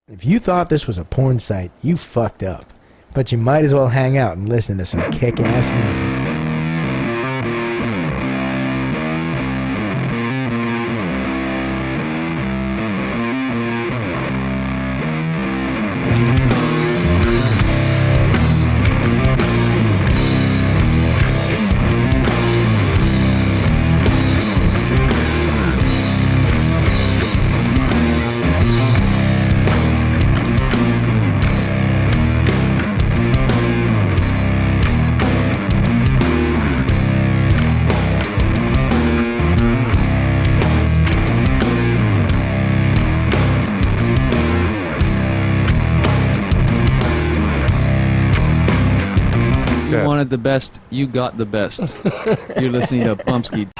If you thought this was a porn site, you fucked up. But you might as well hang out and listen to some kick-ass music. The best, you got the best. You're listening to Bumpskey.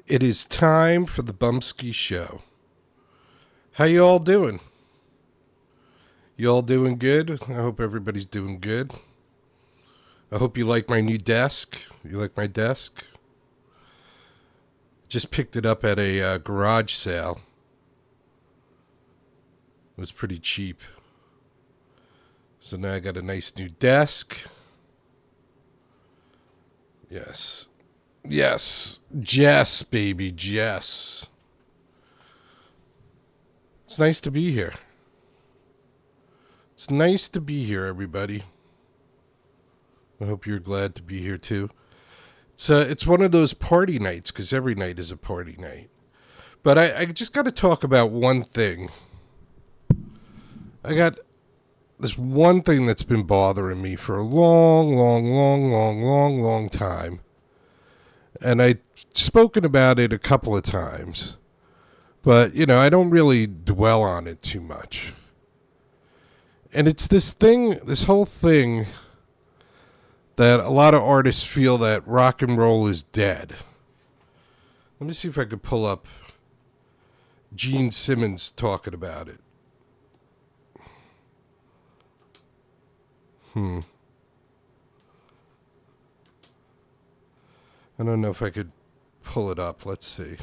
It is time for the Bumpskey Show. How you all doing? You all doing good? I hope everybody's doing good. I hope you like my new desk. You like my desk? Just picked it up at a garage sale. It was pretty cheap. So now I got a nice new desk. Yes. Yes, Jess, baby, Jess. It's nice to be here. It's nice to be here, everybody. I hope you're glad to be here, too. It's one of those party nights, because every night is a party night. But I just got to talk about one thing. I got this one thing that's been bothering me for a long time. And I've spoken about it a couple of times. But, you know, I don't really dwell on it too much. And it's this whole thing that a lot of artists feel that rock and roll is dead. Let me see if I could pull up Gene Simmons talking about it. I don't know if I could pull it up. Let's see.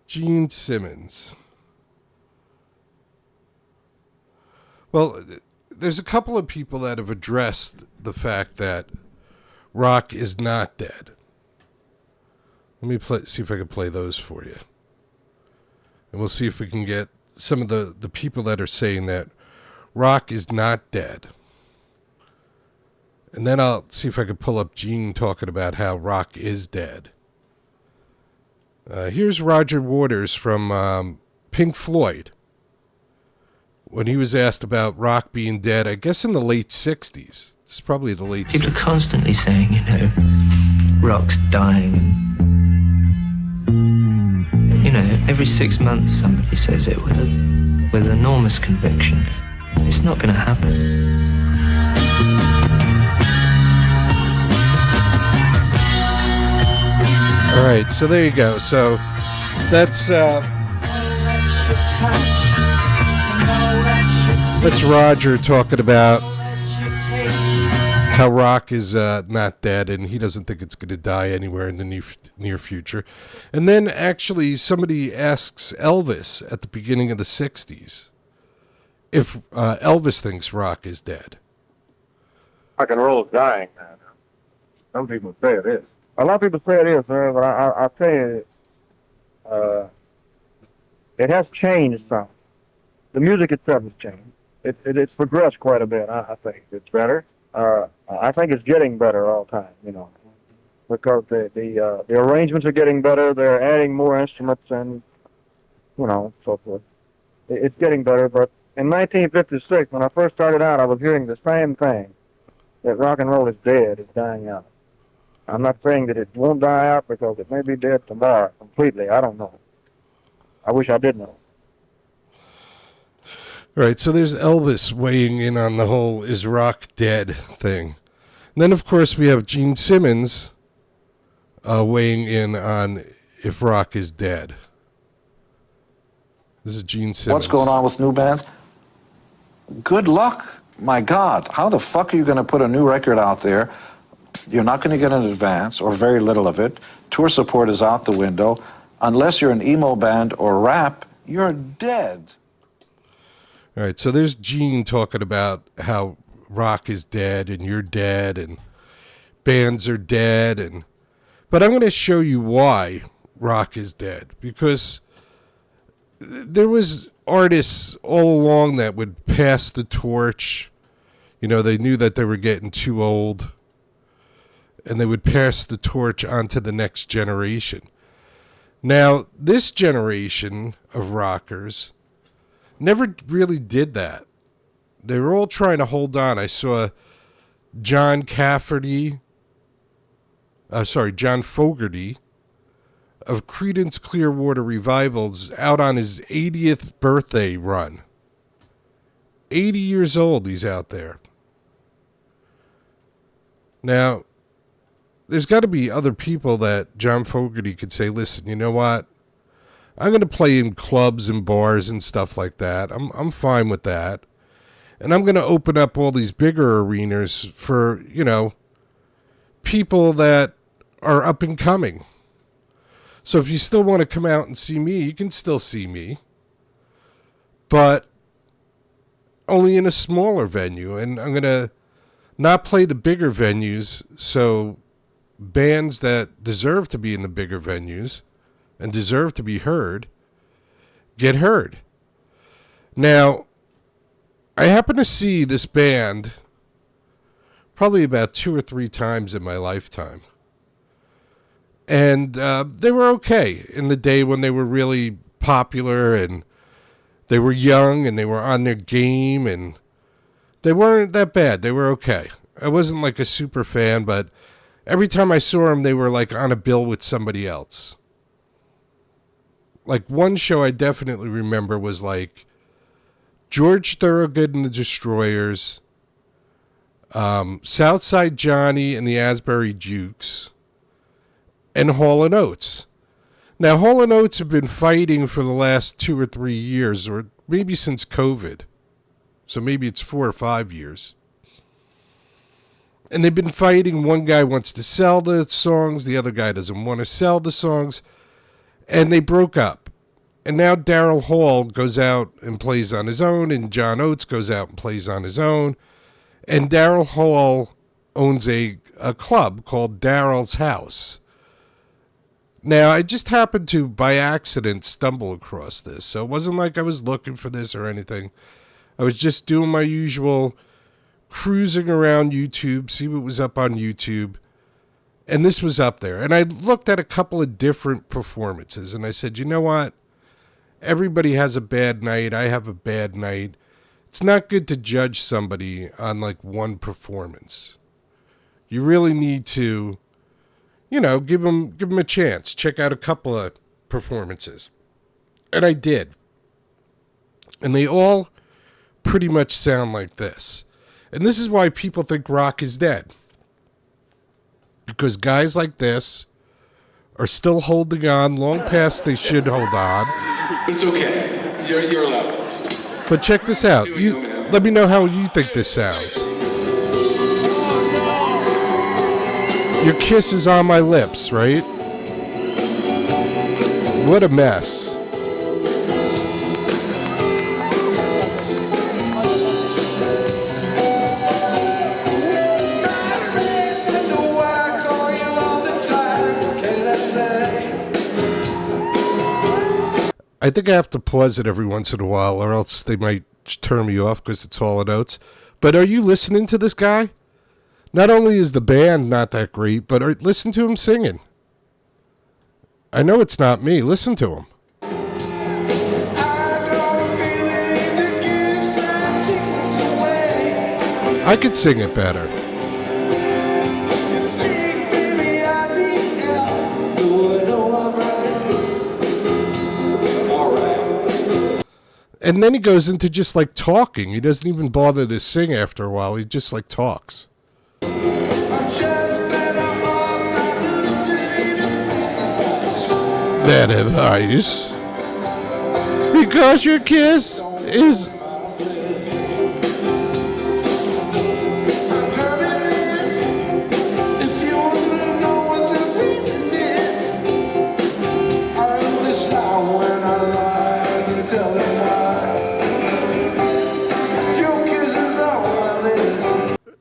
Gene Simmons. Well, there's a couple of people that have addressed the fact that rock is not dead. Let me see if I can play those for you. And we'll see if we can get some of the people that are saying that rock is not dead. And then I'll see if I can pull up Gene talking about how rock is dead. Here's Roger Waters from Pink Floyd. When he was asked about rock being dead, I guess in the late 60s. It's probably the late 60s. People are constantly saying, you know, rock's dying. You know, every 6 months somebody says it with enormous conviction. It's not going to happen. All right, so there you go. So that's Roger talking about how rock is not dead, and he doesn't think it's going to die anywhere in the near future. And then actually somebody asks Elvis at the beginning of the 60s if Elvis thinks rock is dead. Rock and roll is dying now. Some people say it is. A lot of people say it is, sir, but I'll tell you, it has changed some. The music itself has changed. It's progressed quite a bit, I think. It's better. I think it's getting better all the time, you know, because the arrangements are getting better. They're adding more instruments and, you know, so forth. It's getting better, but in 1956, when I first started out, I was hearing the same thing, that rock and roll is dead, it's dying out. I'm not saying that it won't die out because it may be dead tomorrow completely. I don't know. I wish I did know. All right, so there's Elvis weighing in on the whole "is rock dead" thing. And then, of course, we have Gene Simmons weighing in on if rock is dead. This is Gene Simmons. What's going on with new band? Good luck. My God, how the fuck are you going to put a new record out there? You're not going to get an advance, or very little of it. Tour support is out the window. Unless you're an emo band or rap, you're dead. All right, so there's Gene talking about how rock is dead and you're dead and bands are dead. But I'm going to show you why rock is dead. Because there was artists all along that would pass the torch. You know, they knew that they were getting too old. And they would pass the torch on to the next generation. Now, this generation of rockers never really did that. They were all trying to hold on. I saw John Fogerty of Creedence Clearwater Revival's out on his 80th birthday run. 80 years old he's out there. Now, there's got to be other people that John Fogerty could say, listen, you know what? I'm going to play in clubs and bars and stuff like that. I'm fine with that. And I'm going to open up all these bigger arenas for, you know, people that are up and coming. So if you still want to come out and see me, you can still see me. But only in a smaller venue. And I'm going to not play the bigger venues, so bands that deserve to be in the bigger venues and deserve to be heard get heard. Now, I happen to see this band probably about 2 or 3 times in my lifetime. And they were okay in the day when they were really popular and they were young and they were on their game and they weren't that bad. They were okay. I wasn't like a super fan, but every time I saw them, they were like on a bill with somebody else. Like one show I definitely remember was like George Thorogood and the Destroyers, Southside Johnny and the Asbury Jukes, and Hall & Oates. Now, Hall & Oates have been fighting for the last 2 or 3 years, or maybe since COVID. So maybe it's 4 or 5 years. And they've been fighting. One guy wants to sell the songs. The other guy doesn't want to sell the songs. And they broke up. And now Daryl Hall goes out and plays on his own. And John Oates goes out and plays on his own. And Daryl Hall owns a club called Daryl's House. Now, I just happened to, by accident, stumble across this. So it wasn't like I was looking for this or anything. I was just doing my usual cruising around YouTube, see what was up on YouTube, and this was up there. And I looked at a couple of different performances, and I said, you know what? Everybody has a bad night. I have a bad night. It's not good to judge somebody on, like, one performance. You really need to, you know, give them a chance. Check out a couple of performances. And I did. And they all pretty much sound like this. And this is why people think rock is dead. Because guys like this are still holding on long past they should hold on. It's okay. You're allowed. But check this out. Let me know how you think this sounds. Your kiss is on my lips, right? What a mess. I think I have to pause it every once in a while, or else they might turn me off because it's Hall & Oates. But are you listening to this guy? Not only is the band not that great, but listen to him singing. I know it's not me. Listen to him. I could sing it better. All right. And then he goes into just like talking. He doesn't even bother to sing after a while. He just like talks. That advice. Because your kiss is...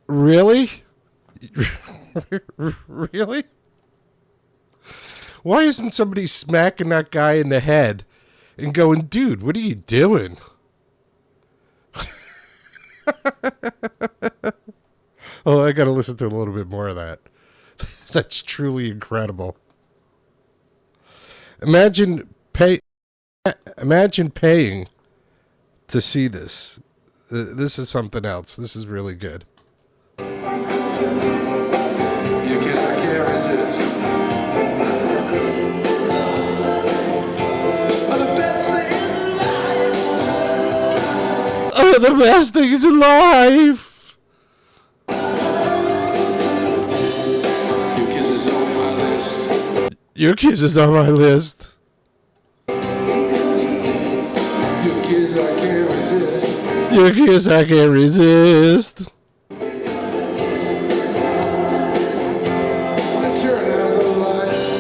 Really? Really? Why isn't somebody smacking that guy in the head and going, dude, what are you doing? Oh, I got to listen to a little bit more of that. That's truly incredible. Imagine paying to see this. This is something else. This is really good. You kiss I can't resist. Oh, the best things in life. Your kiss is on my list. Your kiss is on my list. Your kiss I can't resist. Your kiss I can't resist.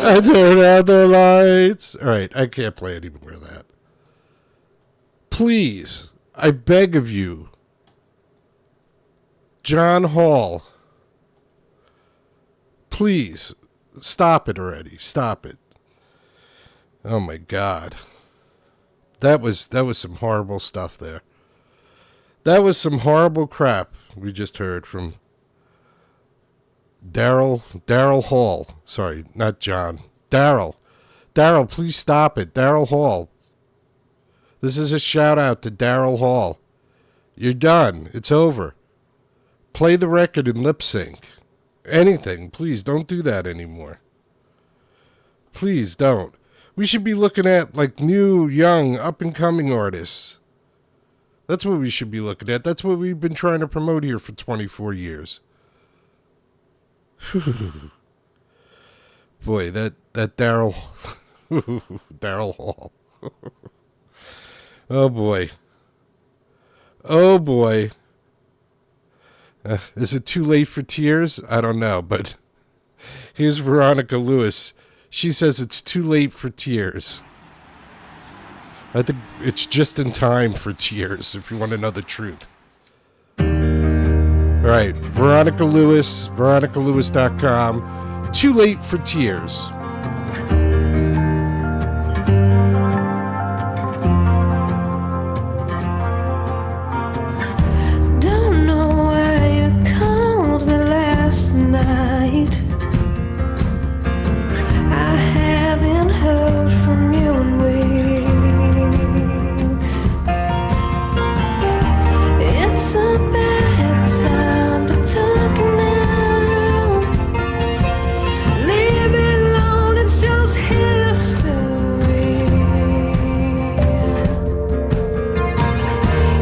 I turn out the lights. All right, I can't play any more of that. Please, I beg of you, John Hall, please, stop it already. Stop it. Oh my God. That was some horrible stuff there. That was some horrible crap we just heard from Daryl Hall. Sorry, not John. Daryl, please stop it. Daryl Hall. This is a shout out to Daryl Hall. You're done. It's over. Play the record and lip sync. Anything. Please don't do that anymore. Please don't. We should be looking at like new, young, up and coming artists. That's what we should be looking at. That's what we've been trying to promote here for 24 years. Boy, that Daryl Hall. Oh boy. Oh boy. Is it too late for tears? I don't know, but here's Veronica Lewis. She says it's too late for tears. I think it's just in time for tears, if you want to know the truth. All right, Veronica Lewis, veronicalewis.com. Too late for tears. Don't know why you called me last night. I haven't heard from you in weeks. It's a bad time to talk now. Leave it alone, it's just history.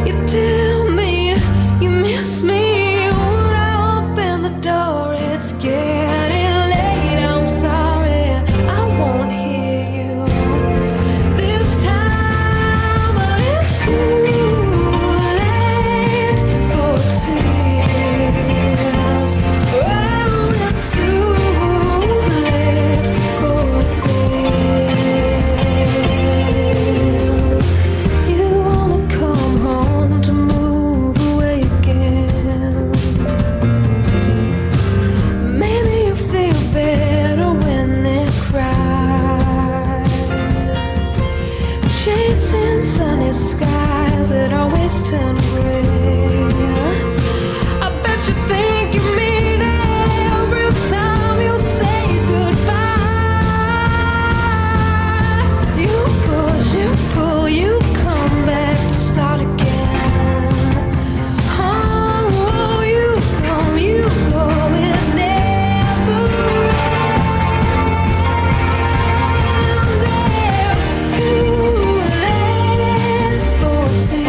You tell me you miss me when I open the door. It's getting late, I'm sorry, I won't hear you this time, but it's too late for tears. Oh, it's too late for tears. You wanna come home to move away again. Maybe you feel better when they cry. Chasing sunny skies that always turn gray. I bet you think you mean every time you say goodbye. You push, you pull, you come back to start again. Oh, you come, you go, it never ends. Too late for tears.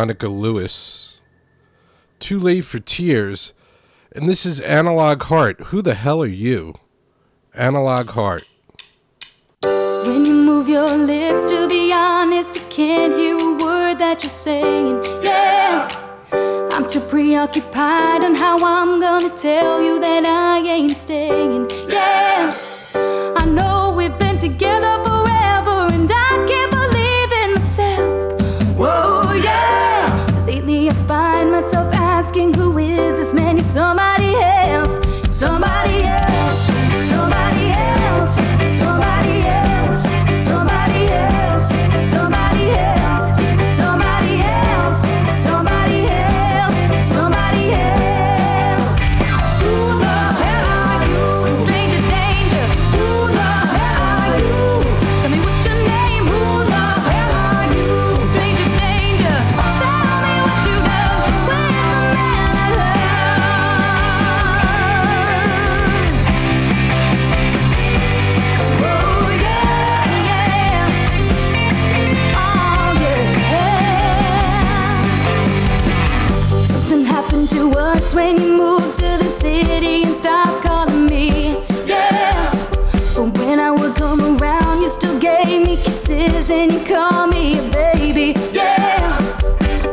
Monica Lewis. Too Late for Tears. And this is Analog Heart. Who the hell are you? Analog Heart. When you move your lips, to be honest, I can't hear a word that you're saying. Yeah, I'm too preoccupied on how I'm gonna tell you that I ain't staying. Yeah, I know we've been together forever, and I can't believe in myself. Whoa, yeah. Lately I find myself asking, who is this man? You're somebody else, somebody else, somebody else, somebody else, somebody else, somebody else, somebody else, somebody else, somebody else. Who the hell are you? Stranger danger. Who the hell are you? Tell me what's your name. Who the hell are you? Stranger danger. Tell me what you done with the man I love. Oh yeah, yeah. Oh yeah. Something happened to us when you moved to the city and stopped calling me. Yeah. But when I would come around, you still gave me kisses and you called me a baby. Yeah.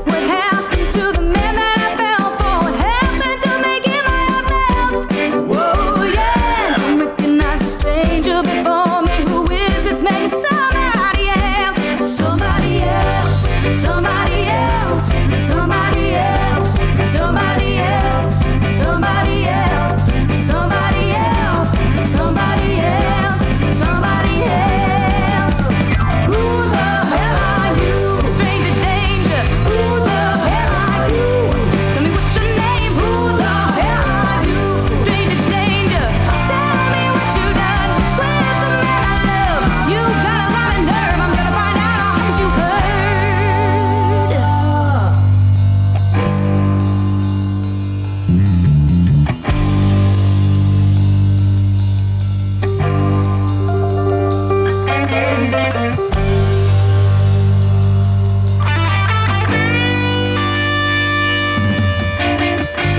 What happened to the man that I fell for? What happened to making my heart melt? Whoa, yeah. Don't recognize a stranger before me. Who is this man? You're somebody else. Somebody else. Somebody else. Somebody else. Somebody else. Somebody else. Somebody else. Somebody else. Somebody else. Who the hell are you? Stranger danger. Who the hell are you? Tell me what's your name. Who the hell are you? Stranger danger. Tell me what you done with the man I love. You got a lot of nerve. I'm gonna find out. Haven't you heard?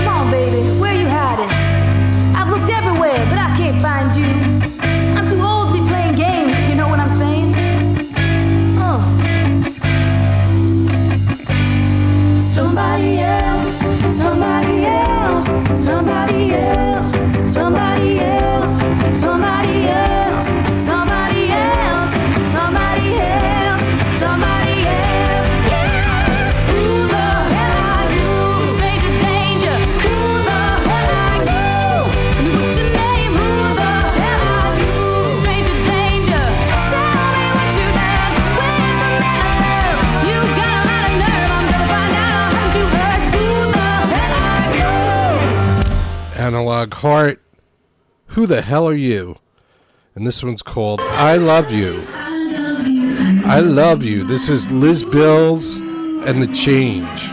Come on, baby, where you hiding? I've looked everywhere, but I can't find you. I'm too old to be playing games, if you know what I'm saying. Somebody else, somebody else, somebody else, somebody else, somebody else, somebody else, somebody else, somebody else. Yeah. Who the hell are you? Stranger danger. Who the hell are you? Tell me what's your name. Who the hell are you? Stranger danger. Tell me what you done with the man I love. You got a lot of nerve. I'm gonna find out. Haven't you heard? Who the hell are you? Analog Heart. Who the hell are you? And this one's called I Love You. I Love You. This is Liz Bills and The Change.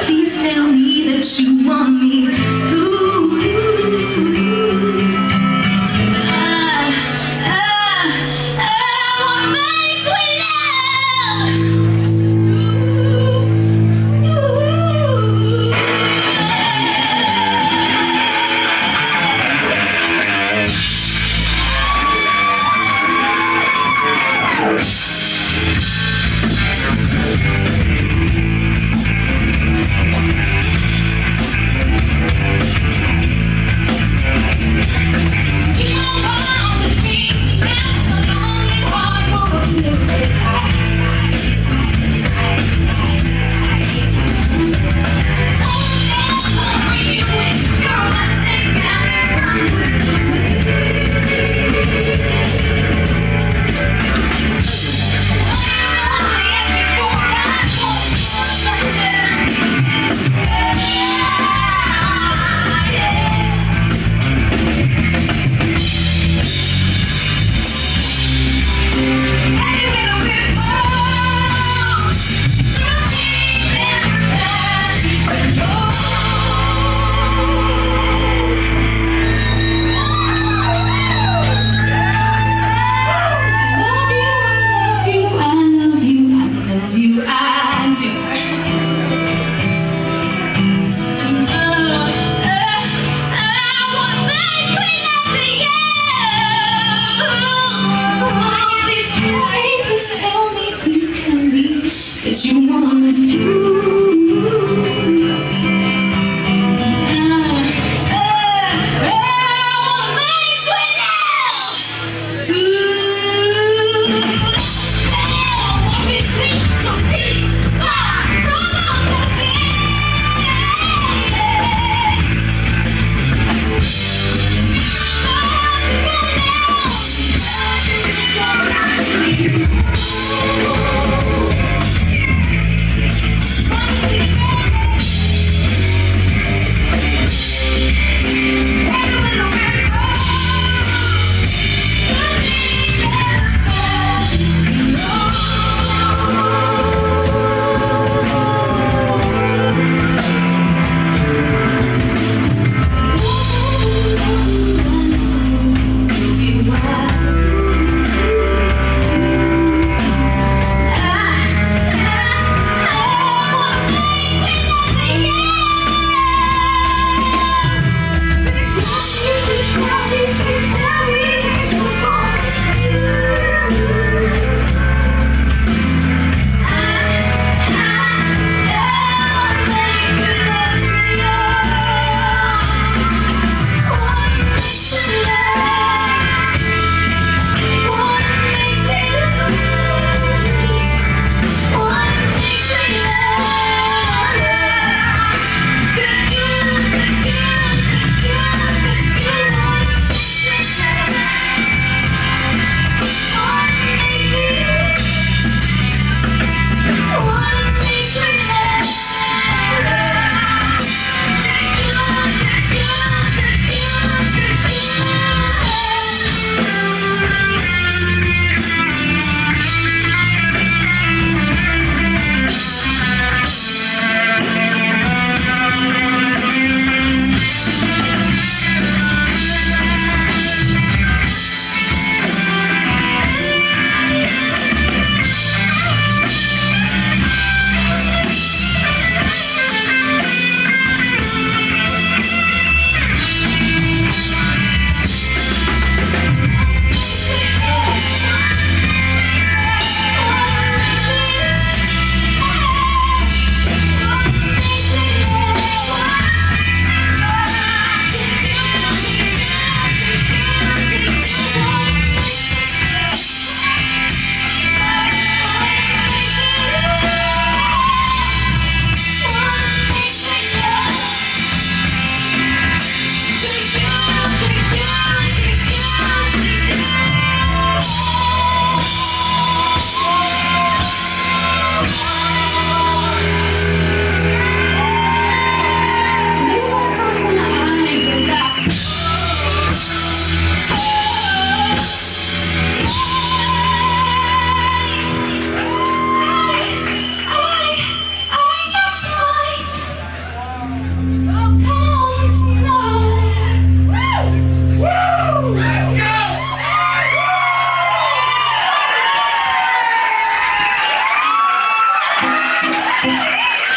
Please tell me that you want me to.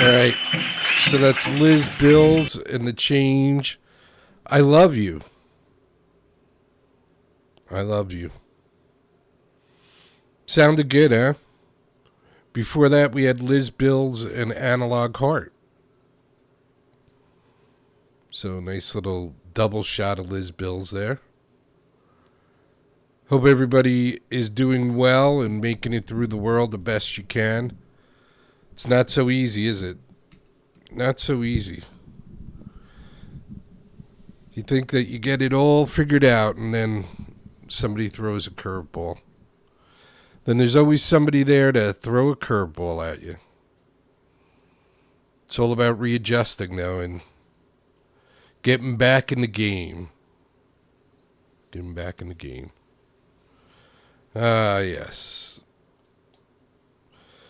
All right. So that's Liz Bills and The Change. I love you. I love you. Sounded good, huh? Before that, we had Liz Bills and Analog Heart. So nice little double shot of Liz Bills there. Hope everybody is doing well and making it through the world the best you can. It's not so easy, is it? Not so easy. You think that you get it all figured out and then somebody throws a curveball. Then there's always somebody there to throw a curveball at you. It's all about readjusting though and getting back in the game. Getting back in the game. Yes.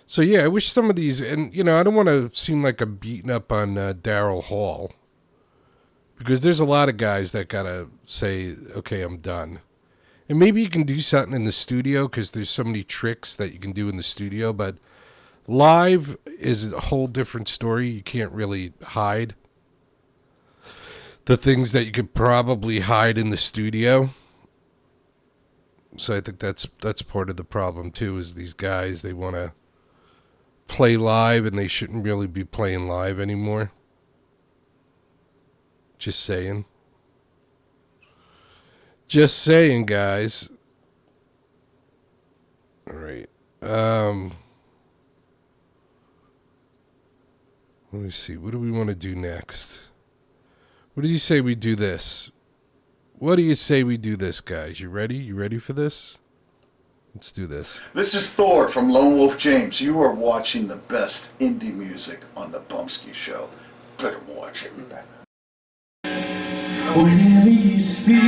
So, yeah, I wish some of these, and, you know, I don't want to seem like I'm beating up on Daryl Hall. Because there's a lot of guys that got to say, okay, I'm done. And maybe you can do something in the studio because there's so many tricks that you can do in the studio. But live is a whole different story. You can't really hide the things that you could probably hide in the studio. So I think that's part of the problem too, is these guys, they want to play live and they shouldn't really be playing live anymore. Just saying. Just saying, guys. All right. Let me see. What do we want to do next? What do you say we do this? What do you say we do this, guys? You ready? You ready for this? Let's do this. This is Thor from Lone Wolf James. You are watching the best indie music on the Bumpskey Show. Better watch it. Whenever you speak,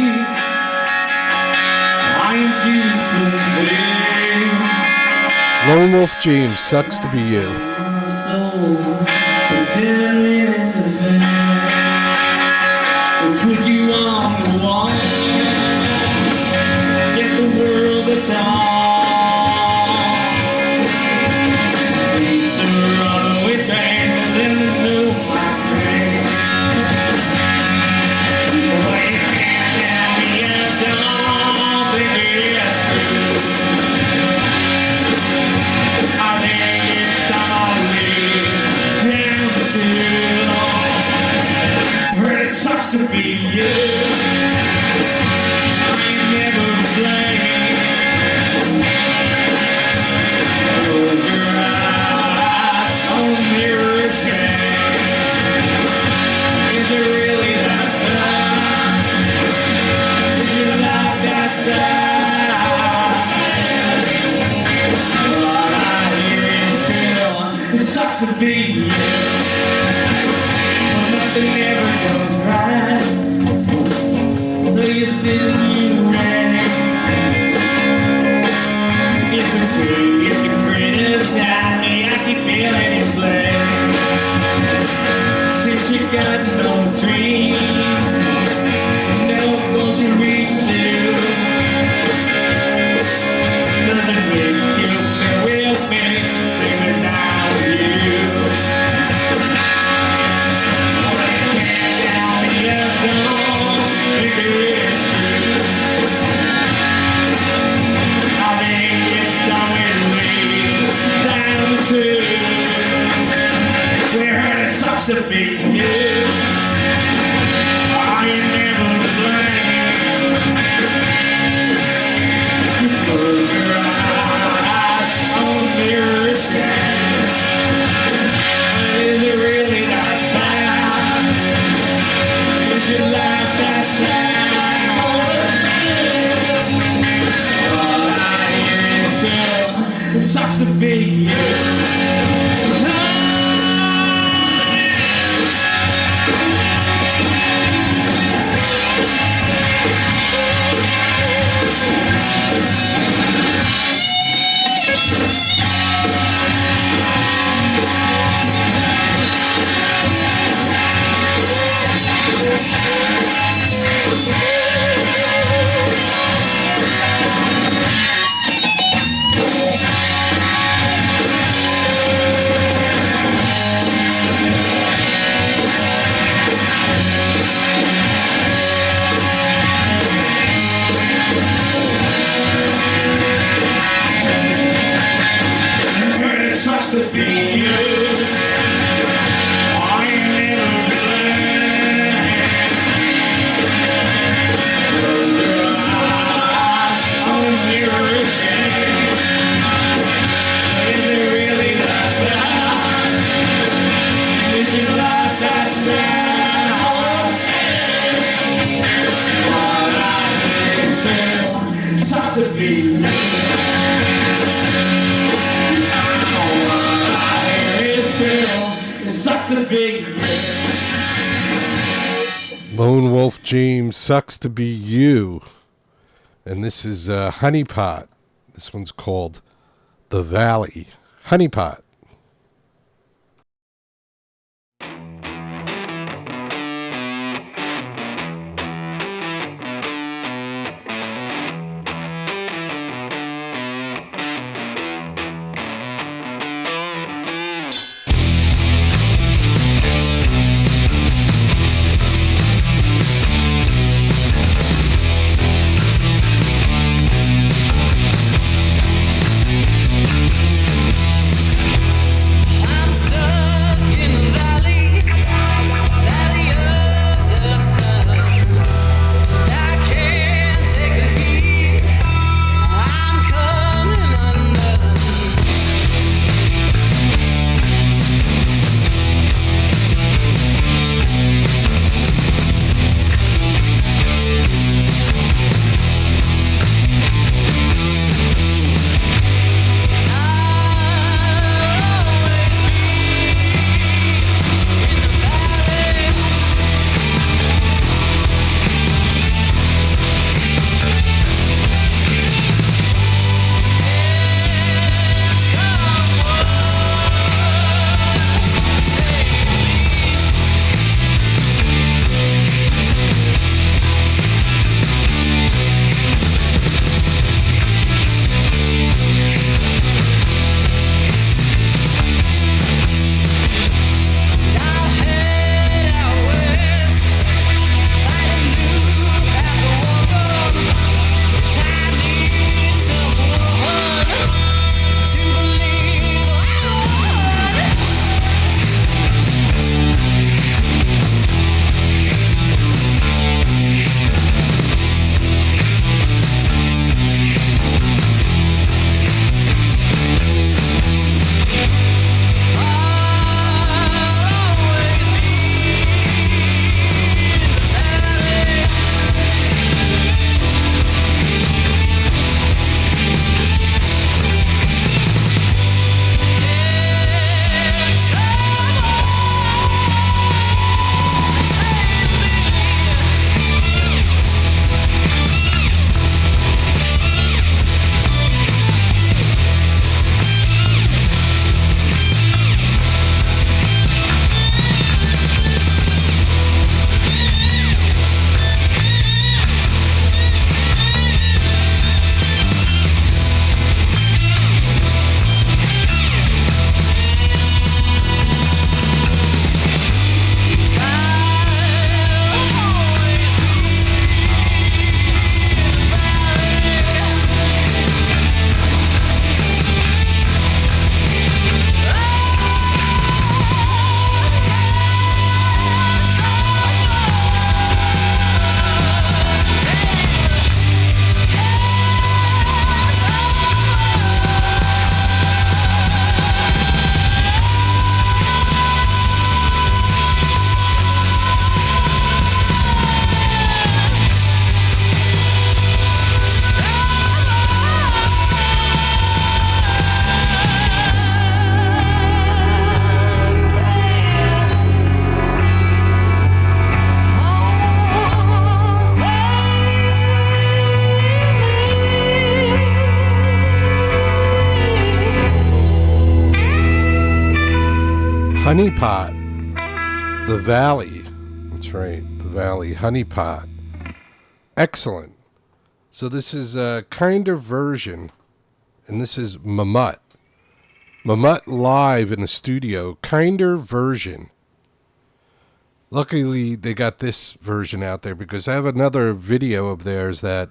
I do Lone Wolf James, sucks to be you. Could you on the wall get the world to talk? It's a runaway train and then the new my brain. Well, you can't tell me I don't think it's true. I think it's time I leave down to it sucks to be you. I ain't never to blame. Close your eyes, don't mirror shame. Is it really that bad? Did you like that side? What I hear is true. It sucks to be you. Nothing ever goes right, so you sit and you wait. It's okay if you criticize me, I keep feeling your blame. Since you got no dreams, no goals to reach to, doesn't make you feel with me, leave it down with you. To be you, I ain't never to blame. You close your eyes on the mirror shame. Is it really that bad? Is your life that sad? All I hear is true. It sucks to be you. be you. It's true. It sucks to be you. Lone Wolf James, Sucks to Be You. And this is Honeypot. This one's called The Valley. Honeypot. Honeypot. The Valley. That's right. The Valley. Honeypot. Excellent. So this is a kinder version, and this is Mamut. Mamut live in the studio. Kinder version. Luckily, they got this version out there because I have another video of theirs that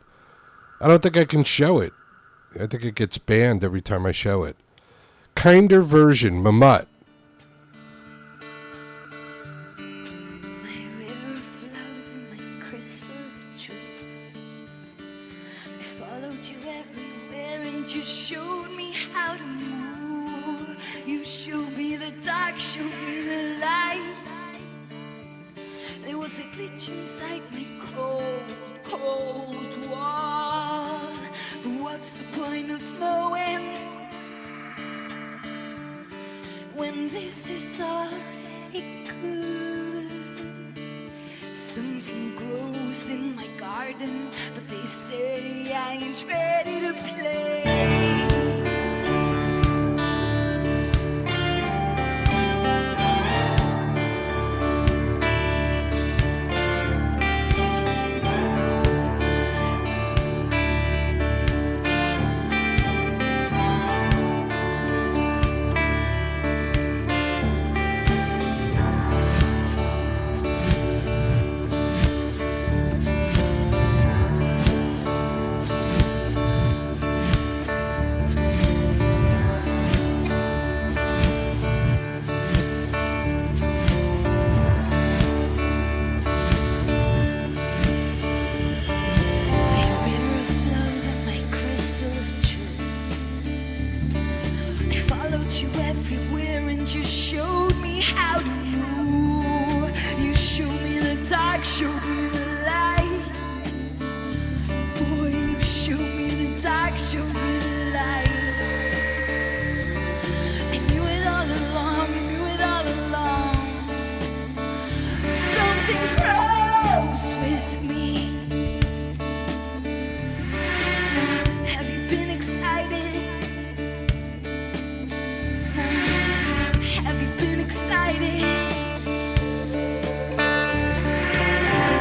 I don't think I can show it. I think it gets banned every time I show it. Kinder version, Mamut. You showed me how to move. You showed me the dark, showed me the light. There was a glitch inside my cold, Cold War. But what's the point of knowing when this is already good? Something grows in my garden, but they say I ain't ready to play.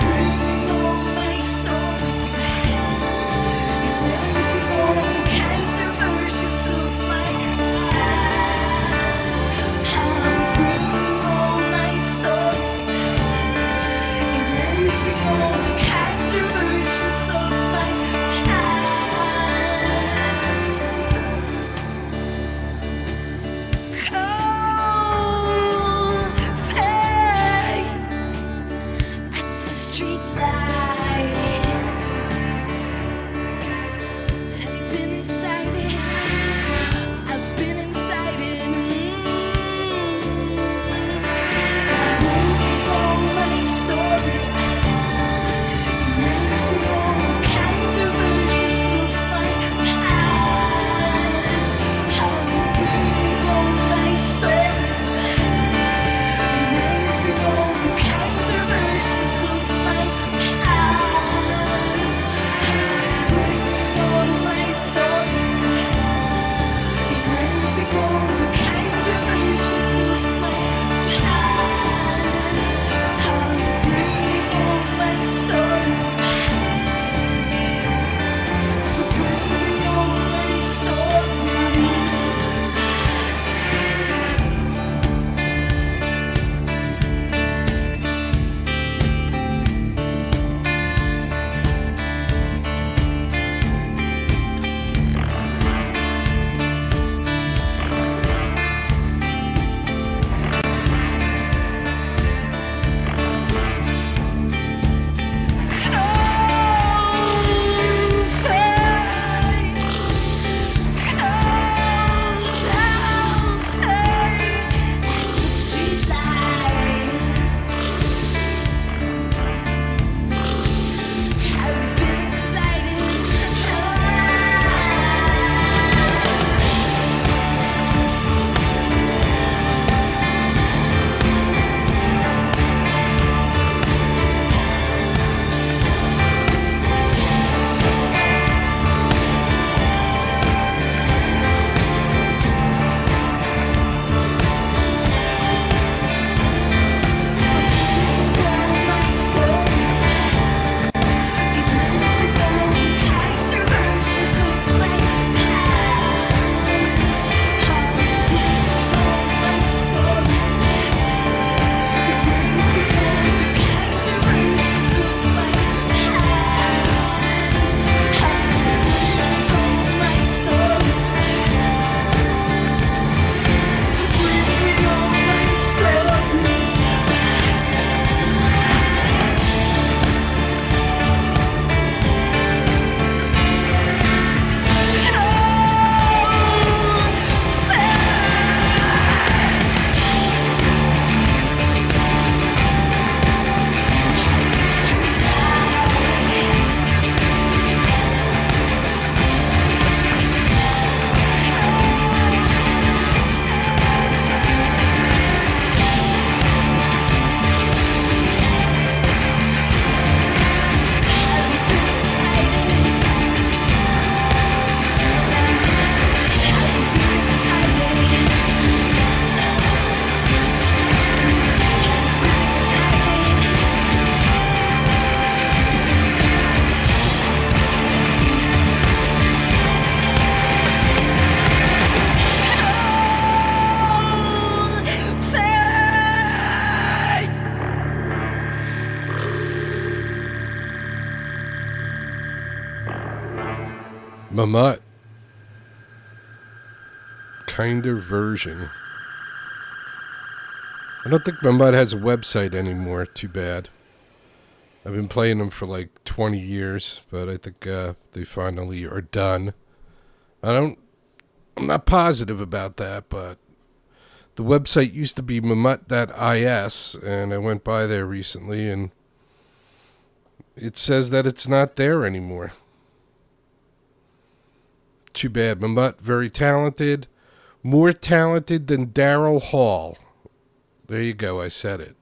Bring Mamut. Kinder version. I don't think Mamut has a website anymore. Too bad. I've been playing them for like 20 years, but I think they finally are done. I'm not positive about that, but the website used to be mamut.is, and I went by there recently, and it says that it's not there anymore. Too bad. Mamut, very talented. More talented than Daryl Hall. There you go, I said it.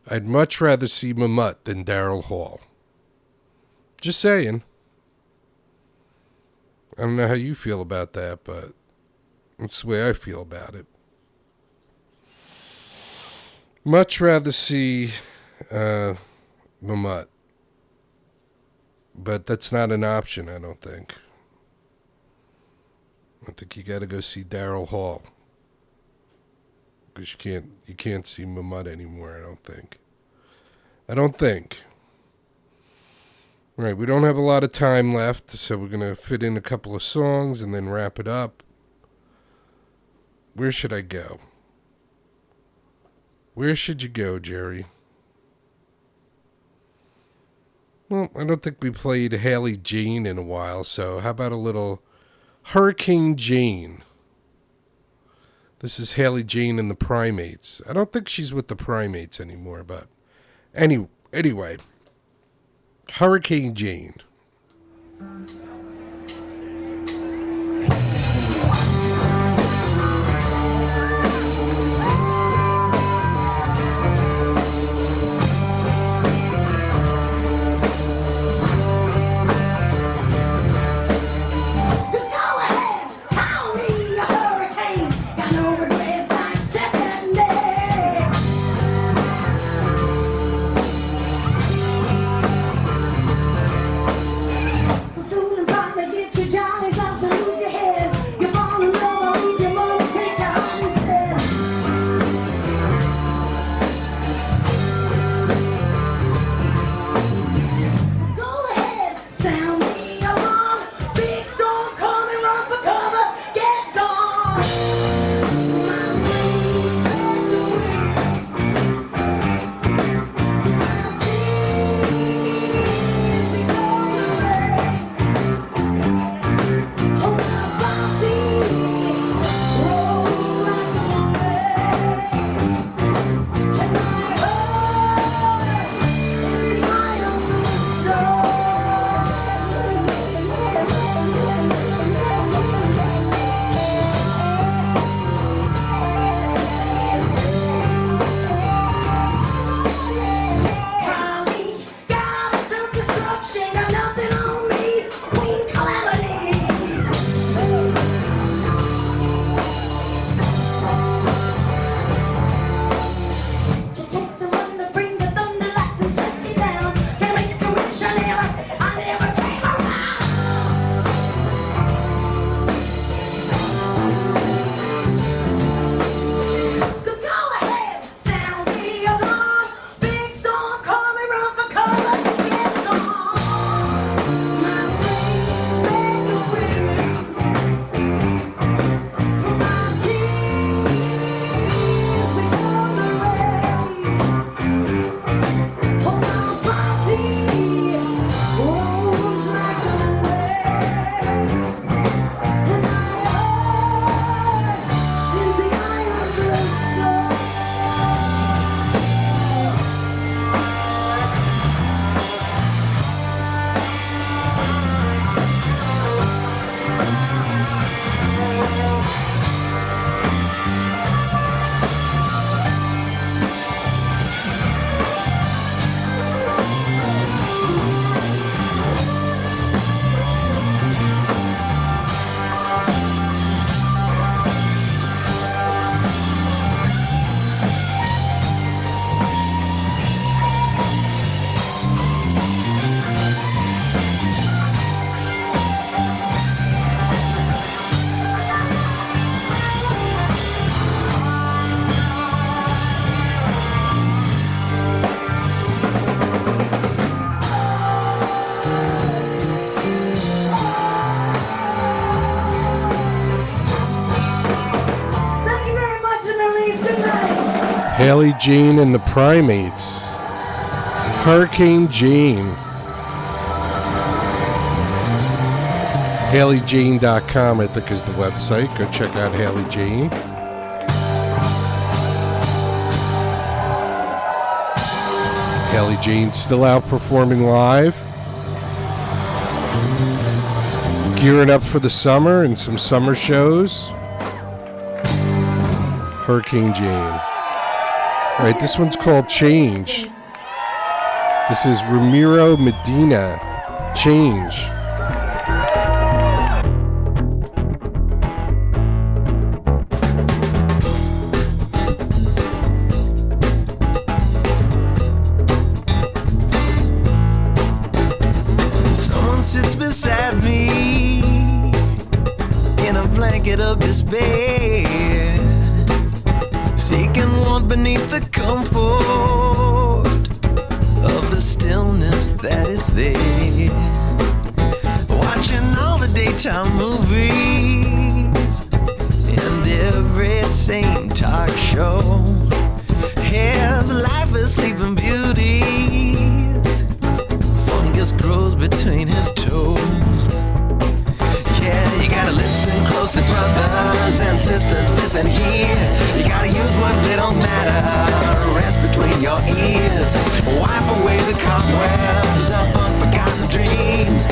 I'd much rather see Mamut than Daryl Hall. Just saying. I don't know how you feel about that, but that's the way I feel about it. Much rather see Mamut. But that's not an option, I don't think. I think you got to go see Daryl Hall. Because you can't see Mamut anymore, I don't think. All right, we don't have a lot of time left, so we're going to fit in a couple of songs and then wrap it up. Where should I go? Where should you go, Jerry? Well, I don't think we played Haley Jane in a while, so how about a little Hurricane Jane? This is Haley Jane and the Primates. I don't think she's with the Primates anymore, but anyway, Hurricane Jane. Fooling Haley Jane and the Primates. Hurricane Jane. HaleyJane.com, I think, is the website. Go check out Haley Jane. Haley Jane's still out performing live. Gearing up for the summer and some summer shows. Hurricane Jane. All right, this one's called Change. This is Ramiro Medina. Change. Someone sits beside me in a blanket of despair, seeking warmth beneath the comfort of the stillness that is there. Watching all the daytime movies and every same talk show. His life is sleeping beauties. Fungus grows between his toes. Yeah, you gotta listen closely, brothers and sisters, listen here. You gotta use what little matter rests between your ears. Wipe away the cobwebs of unforgotten dreams.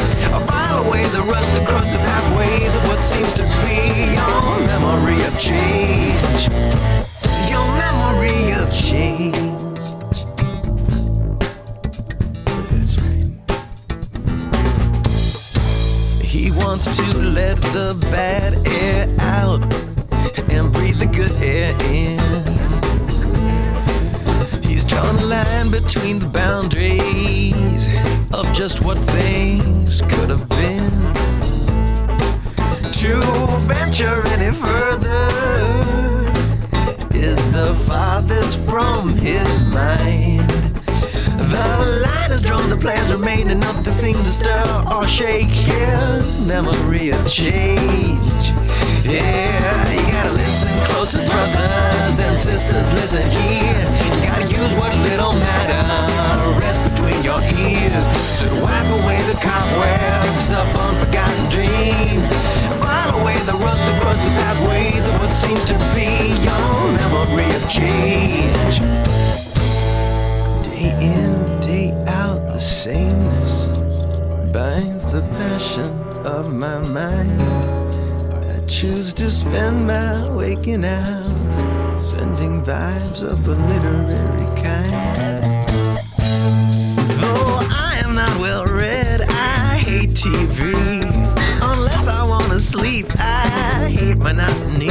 File away the rust across the pathways of what seems to be your memory of change. Your memory of change. He wants to let the bad air out and breathe the good air in. He's drawn a line between the boundaries of just what things could have been. To venture any further is the farthest from his mind. The line is drawn, the plans remain, and nothing seems to stir or shake his memory of change. Yeah, you gotta listen closer, brothers and sisters, listen here. You gotta use what little matter rests between your ears to wipe away the cobwebs of unforgotten dreams. File away the rust across the pathways of what seems to be your memory of change. Day in, day out, the sameness binds the passion of my mind. I choose to spend my waking hours sending vibes of a literary kind. Though I am not well read, I hate TV. Unless I wanna sleep, I hate monotony.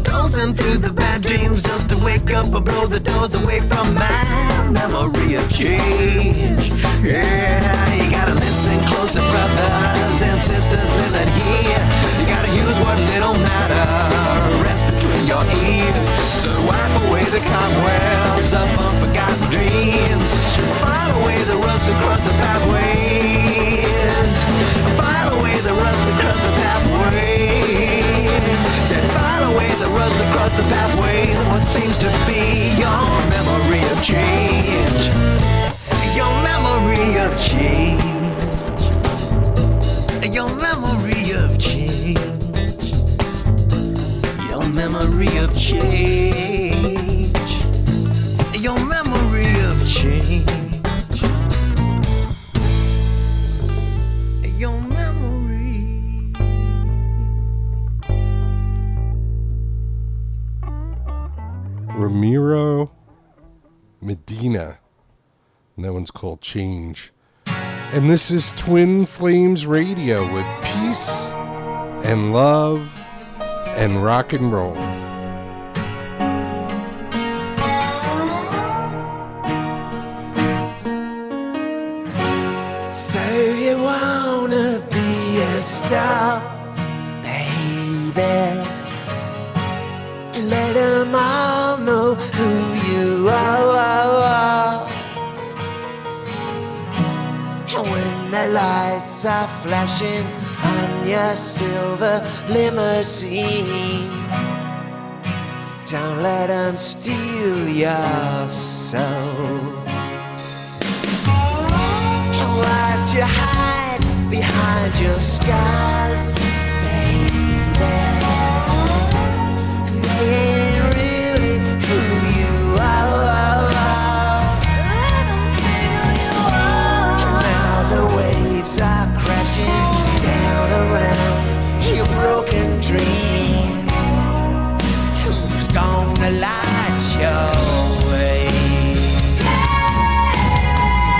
Dozing through the bad dreams just to wake up and blow the doors away from my memory of change. Yeah, you gotta listen closer, brothers and sisters, listen here. You gotta use what little matter rests between your ears. So wipe away the cobwebs of unforgotten dreams. File away the rust across the pathways. File away the rust across the pathways. Said file away the rust across the pathways of what seems to be your memory of change. Your memory of change. Your memory of change. Your memory of change. Your memory of change. Your memory. Ramiro Medina. And that one's called Change. And this is Twin Flames Radio with peace and love and rock and roll. So you wanna be a star, baby? Let them all know who you are. And when the lights are flashing on your silver limousine, Don't let them steal your soul. Why'd you hide behind your scars, baby? They ain't really who you are. Now the waves are crashing down around your broken dreams. Who's gonna light your way?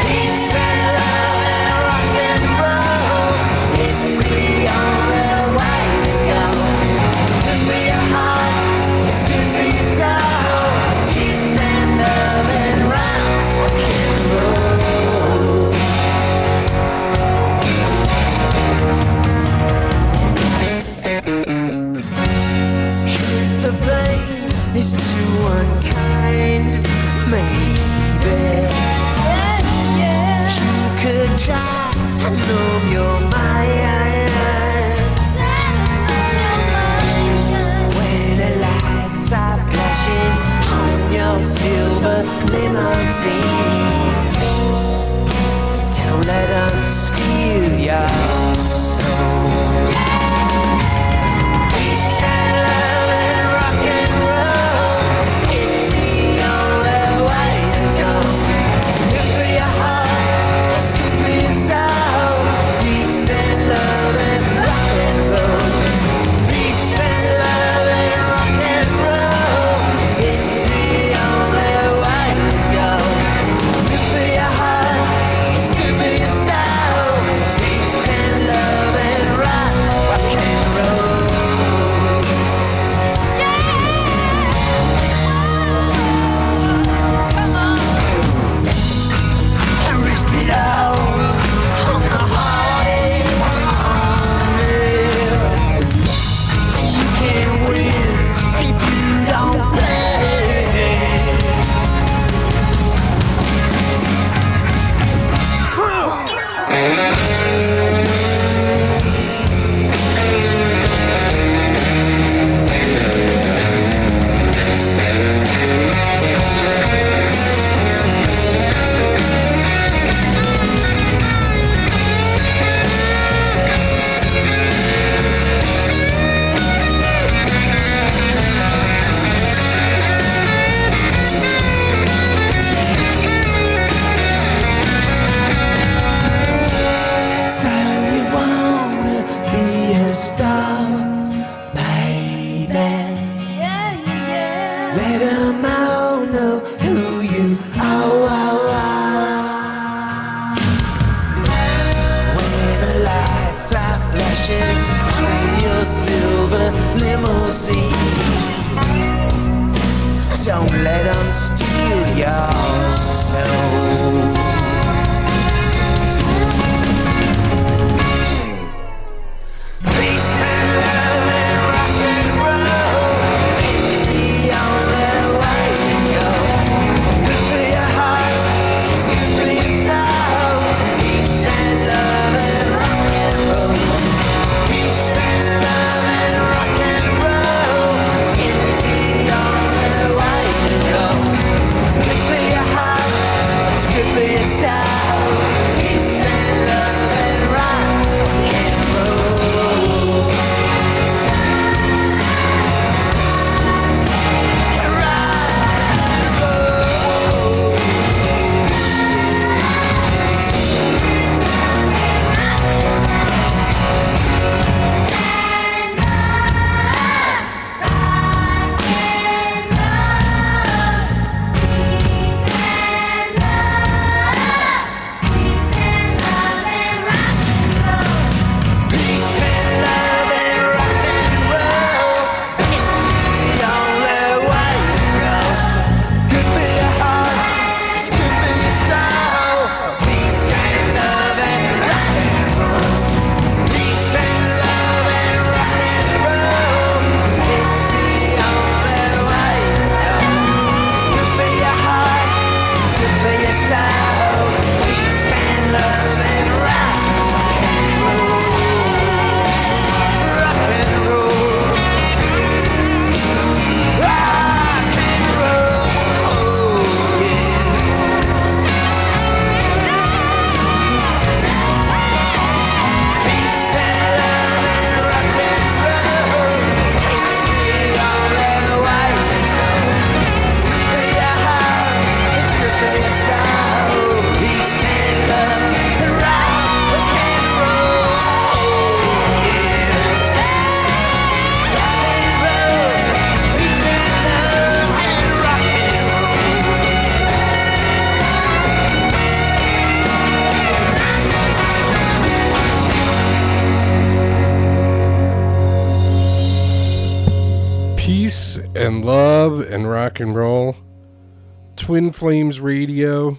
Peace and love and rock and roll, it's the only way to go. Good for your heart, it's good for your soul. Peace and love and rock and roll. If the blame is too unkind, maybe you could try and numb your mind. When the lights are flashing on your silver limousine, don't let them steal your soul. Peace and love and rock and roll, it's the only way to go. Good for your heart, it's good for your soul. Peace and love and rock and roll. Peace and love and rock and roll, it's the only way to go. Good for your heart, it's good for your soul. Peace and love and rock and roll. And risk it all on the heartache. You can't win if you don't play. So you wanna be a star, baby? Let 'em all know who you are. When the lights are flashing on your silver limousine, don't let 'em steal your soul. Peace and love and rock and roll, it's the only way to go. Good for your heart, it's good for your soul. Peace and love and rock and roll. Peace and love and rock and roll, it's the only way to go. Good for your heart, it's good for peace and love and rock and roll. Twin Flames Radio.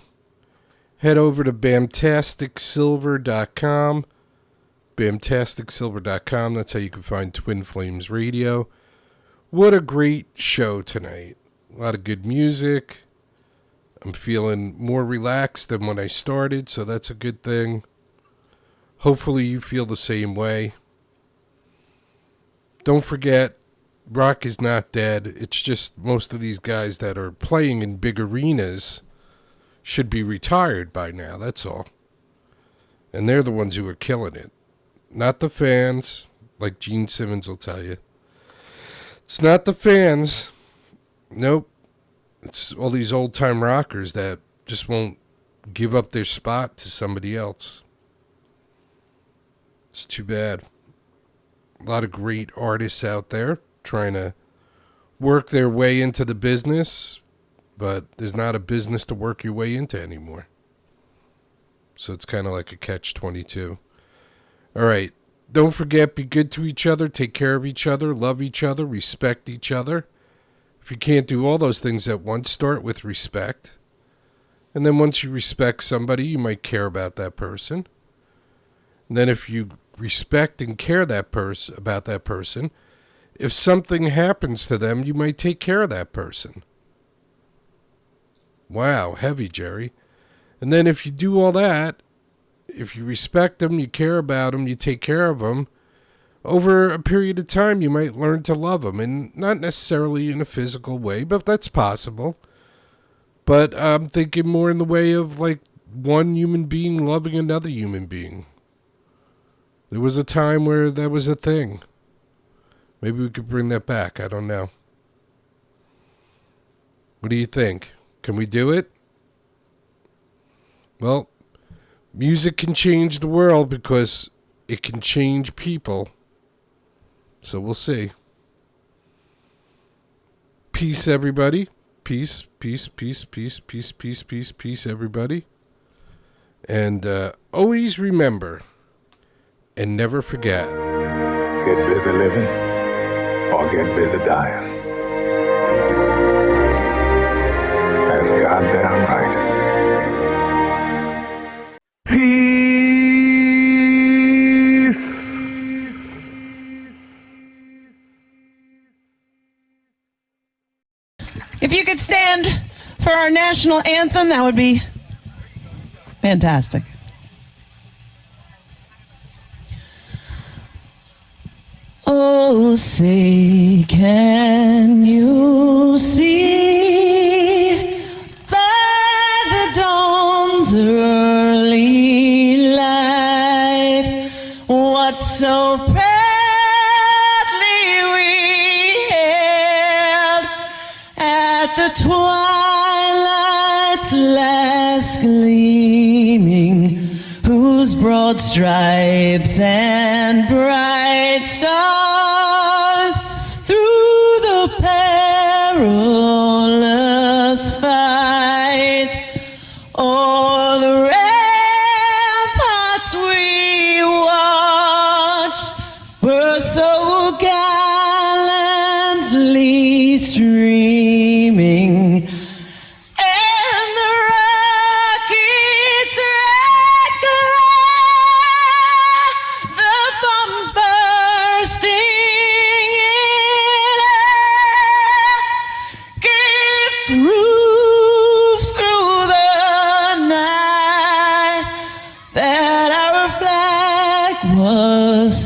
Head over to bamtasticsilver.com. Bamtasticsilver.com. That's how you can find Twin Flames Radio. What a great show tonight. A lot of good music. I'm feeling more relaxed than when I started, so that's a good thing. Hopefully you feel the same way. Don't forget, rock is not dead. It's just most of these guys that are playing in big arenas should be retired by now, that's all. And they're the ones who are killing it. Not the fans, like Gene Simmons will tell you. It's not the fans. Nope. It's all these old-time rockers that just won't give up their spot to somebody else. It's too bad. A lot of great artists out there trying to work their way into the business, but there's not a business to work your way into anymore. So it's kind of like a catch-22. All right. Don't forget, be good to each other, take care of each other, love each other, respect each other. If you can't do all those things at once, start with respect. And then once you respect somebody, you might care about that person. And then if you respect and care about that person, if something happens to them, you might take care of that person. Wow, heavy, Jerry. And then if you do all that, if you respect them, you care about them, you take care of them, over a period of time, you might learn to love them. And not necessarily in a physical way, but that's possible. But I'm thinking more in the way of like one human being loving another human being. There was a time where that was a thing. Maybe we could bring that back. I don't know. What do you think? Can we do it? Well, music can change the world because it can change people. So we'll see. Peace, everybody. Peace, peace, peace, peace, peace, peace, peace, peace, everybody. And always remember and never forget. Get busy living or get busy dying. That's goddamn right. If you could stand for our national anthem, that would be fantastic. Oh, say, can you see by the dawn's early light what so proudly we hailed at the twilight's last gleaming, whose broad stripes and bright stars through the perilous fight o'er the ramparts we watched were so gallantly streaming.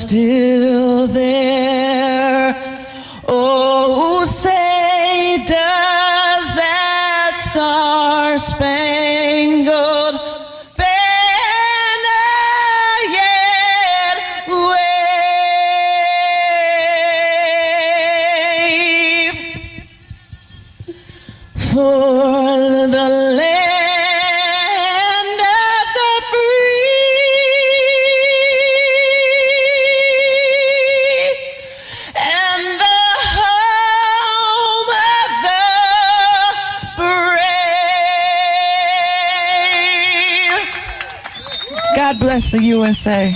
Still there. Oh, say, does that star-spangled banner yet wave for the land of the free and the home of the brave? God bless the USA.